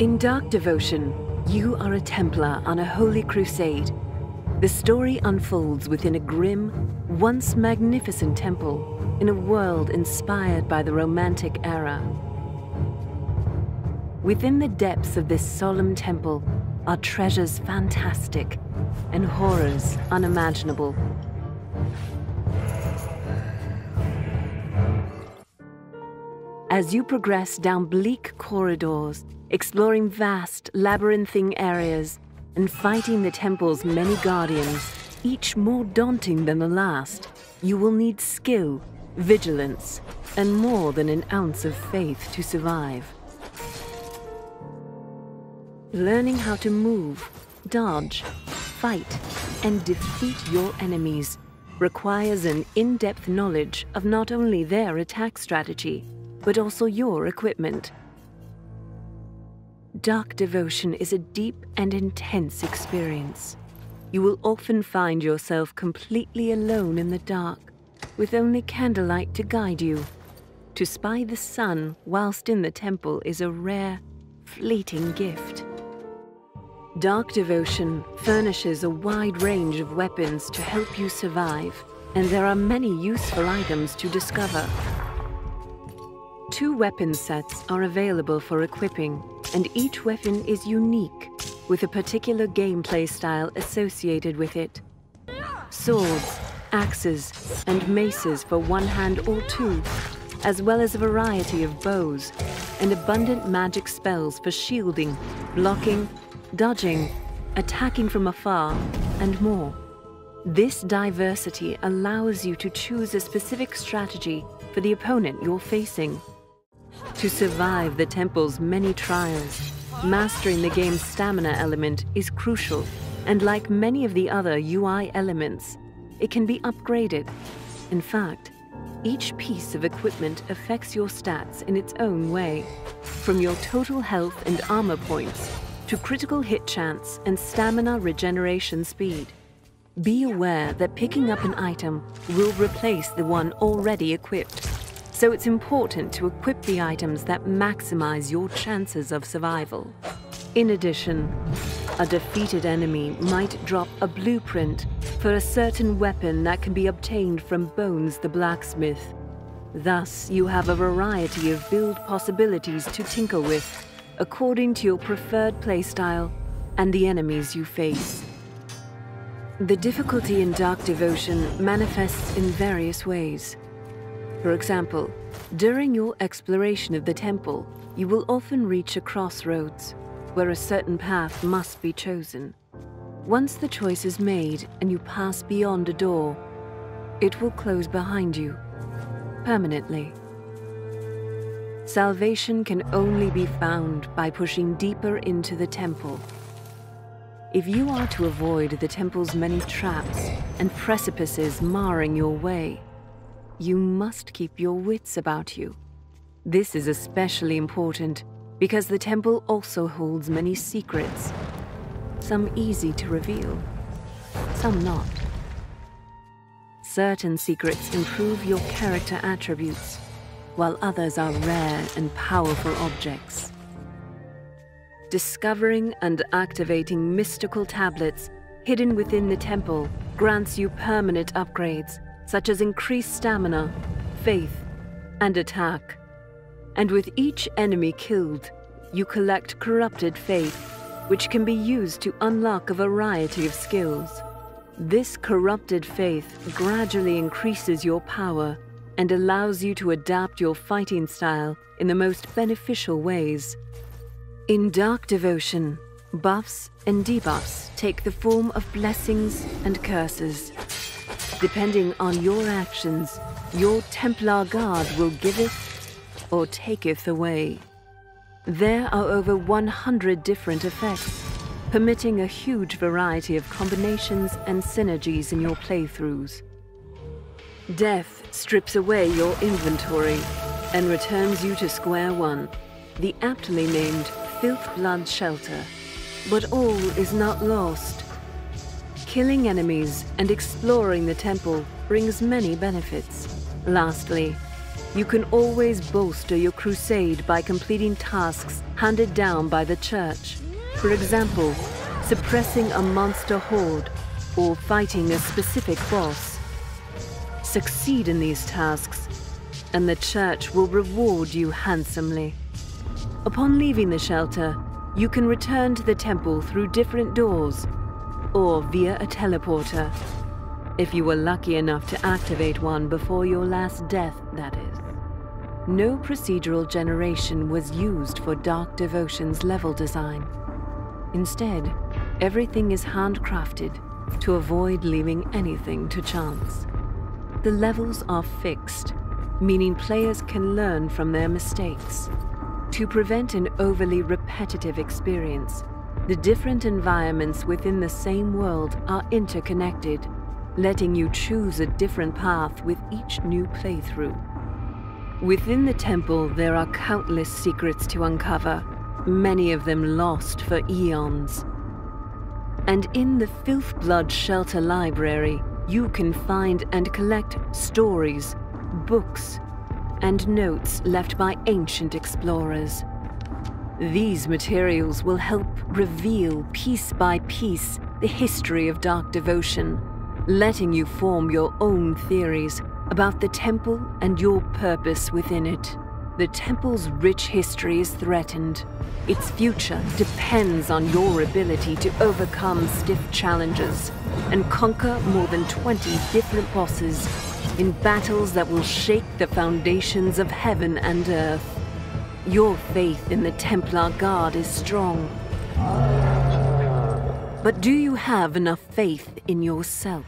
In Dark Devotion, you are a Templar on a holy crusade. The story unfolds within a grim, once magnificent temple in a world inspired by the Romantic era. Within the depths of this solemn temple are treasures fantastic and horrors unimaginable. As you progress down bleak corridors, exploring vast, labyrinthine areas, and fighting the temple's many guardians, each more daunting than the last, you will need skill, vigilance, and more than an ounce of faith to survive. Learning how to move, dodge, fight, and defeat your enemies requires an in-depth knowledge of not only their attack strategy, but also your equipment. Dark Devotion is a deep and intense experience. You will often find yourself completely alone in the dark, with only candlelight to guide you. To spy the sun whilst in the temple is a rare, fleeting gift. Dark Devotion furnishes a wide range of weapons to help you survive, and there are many useful items to discover. 2 weapon sets are available for equipping, and each weapon is unique, with a particular gameplay style associated with it. Swords, axes, and maces for one hand or 2, as well as a variety of bows, and abundant magic spells for shielding, blocking, dodging, attacking from afar, and more. This diversity allows you to choose a specific strategy for the opponent you're facing. To survive the temple's many trials, mastering the game's stamina element is crucial, and like many of the other UI elements, it can be upgraded. In fact, each piece of equipment affects your stats in its own way, from your total health and armor points to critical hit chance and stamina regeneration speed. Be aware that picking up an item will replace the one already equipped, so it's important to equip the items that maximize your chances of survival. In addition, a defeated enemy might drop a blueprint for a certain weapon that can be obtained from Bones the blacksmith. Thus, you have a variety of build possibilities to tinker with, according to your preferred playstyle and the enemies you face. The difficulty in Dark Devotion manifests in various ways. For example, during your exploration of the temple, you will often reach a crossroads, where a certain path must be chosen. Once the choice is made and you pass beyond a door, it will close behind you, permanently. Salvation can only be found by pushing deeper into the temple. If you are to avoid the temple's many traps and precipices marring your way, you must keep your wits about you. This is especially important because the temple also holds many secrets, some easy to reveal, some not. Certain secrets improve your character attributes, while others are rare and powerful objects. Discovering and activating mystical tablets hidden within the temple grants you permanent upgrades, such as increased stamina, faith, and attack. And with each enemy killed, you collect corrupted faith, which can be used to unlock a variety of skills. This corrupted faith gradually increases your power and allows you to adapt your fighting style in the most beneficial ways. In Dark Devotion, buffs and debuffs take the form of blessings and curses. Depending on your actions, your Templar Guard will giveth or taketh away. There are over 100 different effects, permitting a huge variety of combinations and synergies in your playthroughs. Death strips away your inventory and returns you to square one, the aptly named Filth Blood Shelter. But all is not lost. Killing enemies and exploring the temple brings many benefits. Lastly, You can always bolster your crusade by completing tasks handed down by the Church. For example, suppressing a monster horde or fighting a specific boss. Succeed in these tasks, and the Church will reward you handsomely. Upon leaving the shelter, you can return to the temple through different doors, or via a teleporter, if you were lucky enough to activate one before your last death, that is. No procedural generation was used for Dark Devotion's level design. Instead, everything is handcrafted to avoid leaving anything to chance. The levels are fixed, meaning players can learn from their mistakes. To prevent an overly repetitive experience, the different environments within the same world are interconnected, letting you choose a different path with each new playthrough. Within the temple, there are countless secrets to uncover, many of them lost for eons. And in the Filthblood Shelter Library, you can find and collect stories, books, and notes left by ancient explorers. These materials will help reveal piece by piece the history of Dark Devotion, letting you form your own theories about the temple and your purpose within it. The temple's rich history is threatened. Its future depends on your ability to overcome stiff challenges and conquer more than 20 different bosses in battles that will shake the foundations of heaven and earth. Your faith in the Templar Guard is strong. But do you have enough faith in yourself?